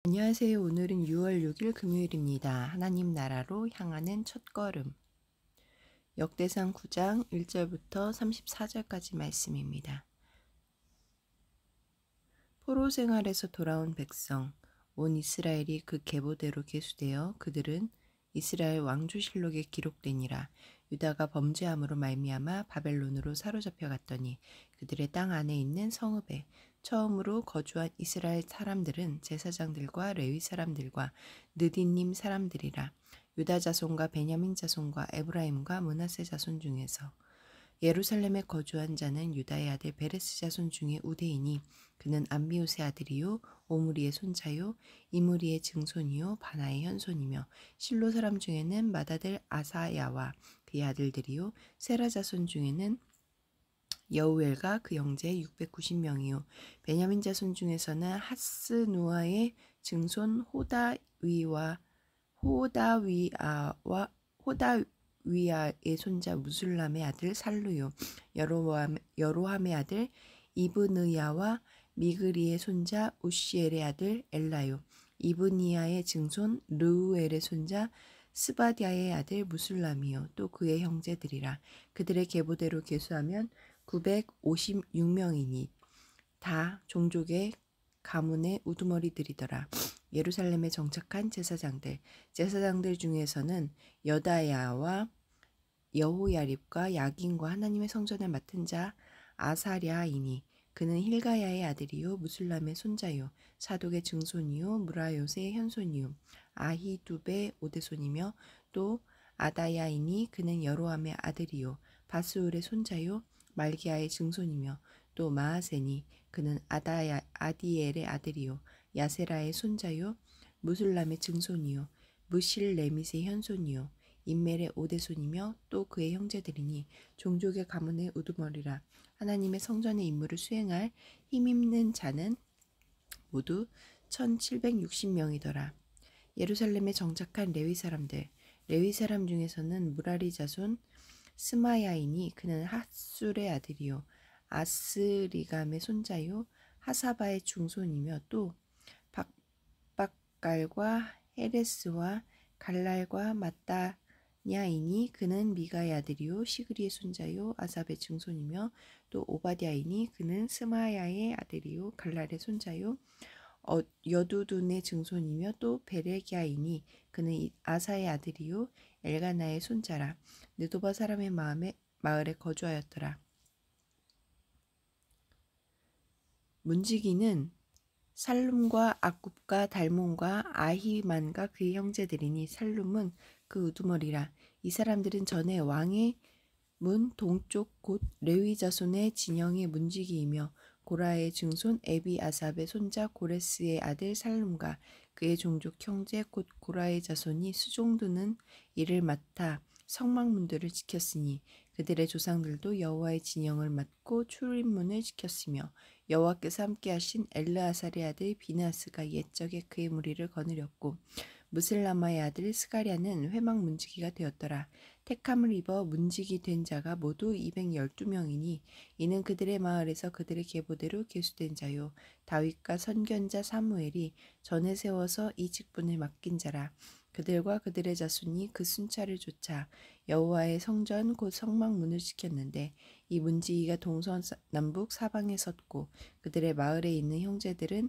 안녕하세요. 오늘은 6월 6일 금요일입니다. 하나님 나라로 향하는 첫걸음. 역대상 9장 1절부터 34절까지 말씀입니다. 포로 생활에서 돌아온 백성, 온 이스라엘이 그 계보대로 계수되어 그들은 이스라엘 왕조실록에 기록되니라. 유다가 범죄함으로 말미암아 바벨론으로 사로잡혀 갔더니 그들의 땅 안에 있는 성읍에 처음으로 거주한 이스라엘 사람들은 제사장들과 레위 사람들과 느디님 사람들이라. 유다 자손과 베냐민 자손과 에브라임과 므낫세 자손 중에서 예루살렘에 거주한 자는 유다의 아들 베레스 자손 중에 우대이니 그는 암미우스의 아들이요 오므리의 손자요 이므리의 증손이요 바나의 현손이며 실로 사람 중에는 맏아들 아사야와 그의 아들들이요 세라 자손 중에는 여우엘과 그 형제 690명이요 베냐민 자손 중에서는 하스누아의 증손 호다위아의 손자 무술람의 아들 살루요 여로함의 아들 이브느야와 미그리의 손자 우시엘의 아들 엘라요 이브니야의 증손 르우엘의 손자 스바디아의 아들 무술람이요 또 그의 형제들이라. 그들의 계보대로 계수하면 956명이니 다 종족의 가문의 우두머리들이더라. 예루살렘에 정착한 제사장들 중에서는 여다야와 여호야립과 야긴과 하나님의 성전을 맡은 자 아사랴이니 그는 힐가야의 아들이요 무술람의 손자요 사독의 증손이요 무라요스의 현손이요 아히두베의 오대손이며 또 아다야이니 그는 여로함의 아들이요 바스울의 손자요 말기야의 증손이며 또 마아세니 그는 아디엘의 아들이요 야세라의 손자요 무술람의 증손이요 무실레밋의 현손이요 인멜의 오대손이며 또 그의 형제들이니 종족의 가문의 우두머리라. 하나님의 성전의 임무를 수행할 힘있는 자는 모두 1760명이더라. 예루살렘에 정착한 레위 사람 중에서는 무라리 자손 스마야이니 그는 핫술의 아들이요 아스리감의 손자요 하사바의 중손이며 또 박박갈과 헤레스와 갈랄과 마따냐이니 그는 미가의 아들이요 시그리의 손자요 아삽의 증손이며 또 오바댜이니 그는 스마야의 아들이요 갈랄의 손자요 여두둔의 증손이며 또 베레기야이니 그는 아사의 아들이요 엘가나의 손자라. 느도바 사람의 마을에 거주하였더라. 문지기는 살룸과 악굽과 달몬과 아히만과 그의 형제들이니 살룸은 그 우두머리라. 이 사람들은 전에 왕의 문 동쪽 곧 레위 자손의 진영의 문지기이며 고라의 증손 에비아삽의 손자 고레스의 아들 살룸과 그의 종족 형제 곧 고라의 자손이 수종드는 일을 맡아 성막문들을 지켰으니 그들의 조상들도 여호와의 진영을 맡고 출입문을 지켰으며 여호와께서 함께하신 엘르아살의 아들 비나스가 옛적에 그의 무리를 거느렸고 무슬라마의 아들 스가랴는 회막 문지기가 되었더라. 택함을 입어 문지기 된 자가 모두 212명이니 이는 그들의 마을에서 그들의 계보대로 계수된 자요 다윗과 선견자 사무엘이 전에 세워서 이 직분을 맡긴 자라. 그들과 그들의 자손이 그 순찰을 쫓아 여호와의 성전 곧 성막문을 지켰는데 이 문지기가 동서남북 사방에 섰고 그들의 마을에 있는 형제들은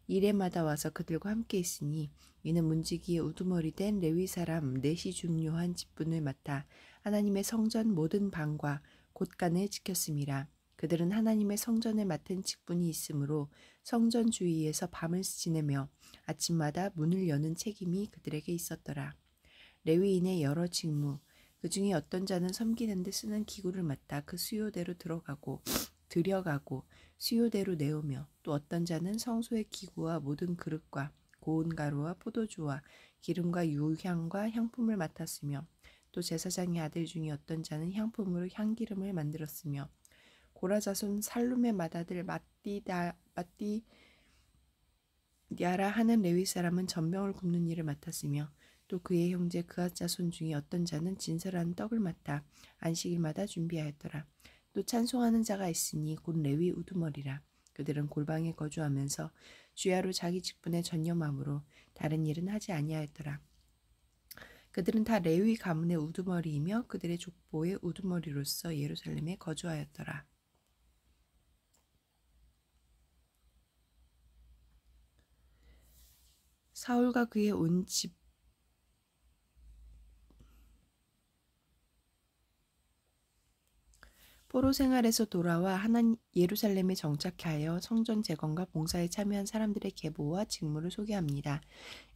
이레마다 와서 그들과 함께 있으니 이는 문지기의 우두머리 된 레위 사람 넷이 중요한 직분을 맡아 하나님의 성전 모든 방과 곳간을 지켰음이라. 그들은 하나님의 성전을 맡은 직분이 있으므로 성전 주위에서 밤을 지내며 아침마다 문을 여는 책임이 그들에게 있었더라. 레위인의 여러 직무 그 중에 어떤 자는 섬기는 데 쓰는 기구를 맡아 그 수요대로 들여가고 수요대로 내오며 또 어떤 자는 성소의 기구와 모든 그릇과 고운 가루와 포도주와 기름과 유향과 향품을 맡았으며 또 제사장의 아들 중에 어떤 자는 향품으로 향기름을 만들었으며 고라 자손 살룸의 맏아들 마띠야라 하는 레위 사람은 전병을 굽는 일을 맡았으며 또 그의 형제 그앗 자손 중에 어떤 자는 진설한 떡을 맡아 안식일마다 준비하였더라. 또 찬송하는 자가 있으니 곧 레위 우두머리라. 그들은 골방에 거주하면서 주야로 자기 직분에 전념함으로 다른 일은 하지 아니하였더라. 그들은 다 레위 가문의 우두머리이며 그들의 족보의 우두머리로서 예루살렘에 거주하였더라. 사울과 그의 온 집 포로 생활에서 돌아와 예루살렘에 정착하여 성전 재건과 봉사에 참여한 사람들의 계보와 직무를 소개합니다.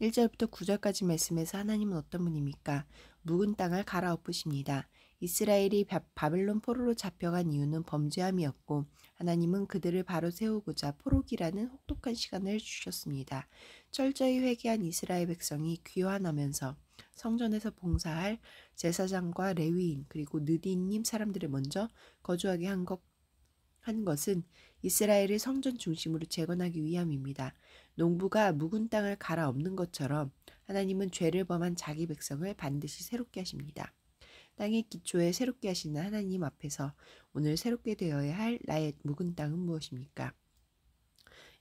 1절부터 9절까지 말씀에서 하나님은 어떤 분입니까? 묵은 땅을 갈아엎으십니다. 이스라엘이 바벨론 포로로 잡혀간 이유는 범죄함이었고 하나님은 그들을 바로 세우고자 포로기라는 혹독한 시간을 주셨습니다. 철저히 회개한 이스라엘 백성이 귀환하면서 성전에서 봉사할 제사장과 레위인 그리고 느디님 사람들을 먼저 거주하게 한 것은 이스라엘을 성전 중심으로 재건하기 위함입니다. 농부가 묵은 땅을 갈아엎는 것처럼 하나님은 죄를 범한 자기 백성을 반드시 새롭게 하십니다. 땅의 기초에 새롭게 하시는 하나님 앞에서 오늘 새롭게 되어야 할 나의 묵은 땅은 무엇입니까?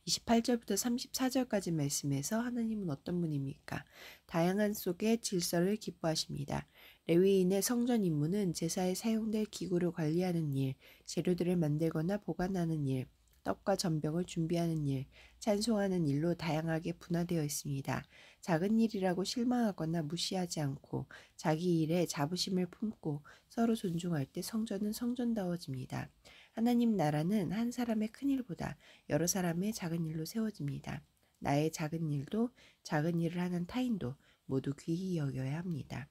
28절부터 34절까지 말씀에서 하나님은 어떤 분입니까? 다양한 속의 질서를 기뻐하십니다. 레위인의 성전 임무는 제사에 사용될 기구를 관리하는 일, 재료들을 만들거나 보관하는 일, 떡과 전병을 준비하는 일, 찬송하는 일로 다양하게 분화되어 있습니다. 작은 일이라고 실망하거나 무시하지 않고 자기 일에 자부심을 품고 서로 존중할 때 성전은 성전다워집니다. 하나님 나라는 한 사람의 큰 일보다 여러 사람의 작은 일로 세워집니다. 나의 작은 일도 작은 일을 하는 타인도 모두 귀히 여겨야 합니다.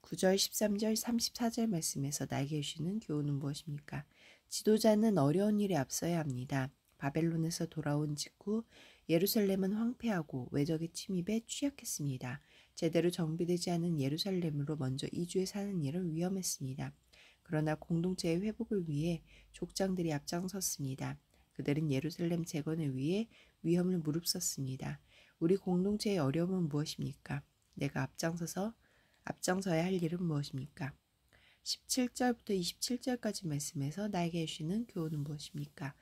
9절, 13절, 34절 말씀에서 나에게 주시는 교훈은 무엇입니까? 지도자는 어려운 일에 앞서야 합니다. 바벨론에서 돌아온 직후 예루살렘은 황폐하고 외적의 침입에 취약했습니다. 제대로 정비되지 않은 예루살렘으로 먼저 이주해 사는 일은 위험했습니다. 그러나 공동체의 회복을 위해 족장들이 앞장섰습니다. 그들은 예루살렘 재건을 위해 위험을 무릅썼습니다. 우리 공동체의 어려움은 무엇입니까? 내가 앞장서야 할 일은 무엇입니까? 17절부터 27절까지 말씀에서 나에게 주시는 교훈은 무엇입니까?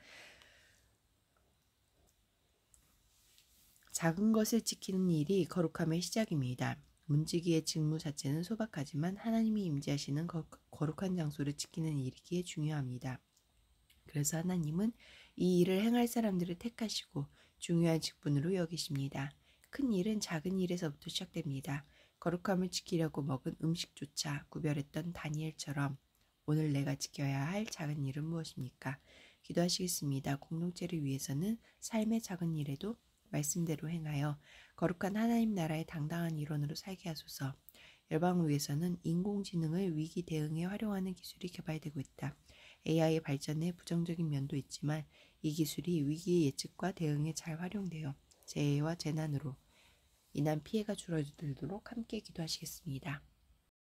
작은 것을 지키는 일이 거룩함의 시작입니다. 문지기의 직무 자체는 소박하지만 하나님이 임재하시는 거룩한 장소를 지키는 일이기에 중요합니다. 그래서 하나님은 이 일을 행할 사람들을 택하시고 중요한 직분으로 여기십니다. 큰 일은 작은 일에서부터 시작됩니다. 거룩함을 지키려고 먹은 음식조차 구별했던 다니엘처럼 오늘 내가 지켜야 할 작은 일은 무엇입니까? 기도하시겠습니다. 공동체를 위해서는 삶의 작은 일에도 말씀대로 행하여 거룩한 하나님 나라의 당당한 일원으로 살게 하소서. 열방을 위해서는 인공지능을 위기 대응에 활용하는 기술이 개발되고 있다. AI의 발전에 부정적인 면도 있지만 이 기술이 위기 예측과 대응에 잘 활용되어 재해와 재난으로 인한 피해가 줄어들도록 함께 기도하시겠습니다.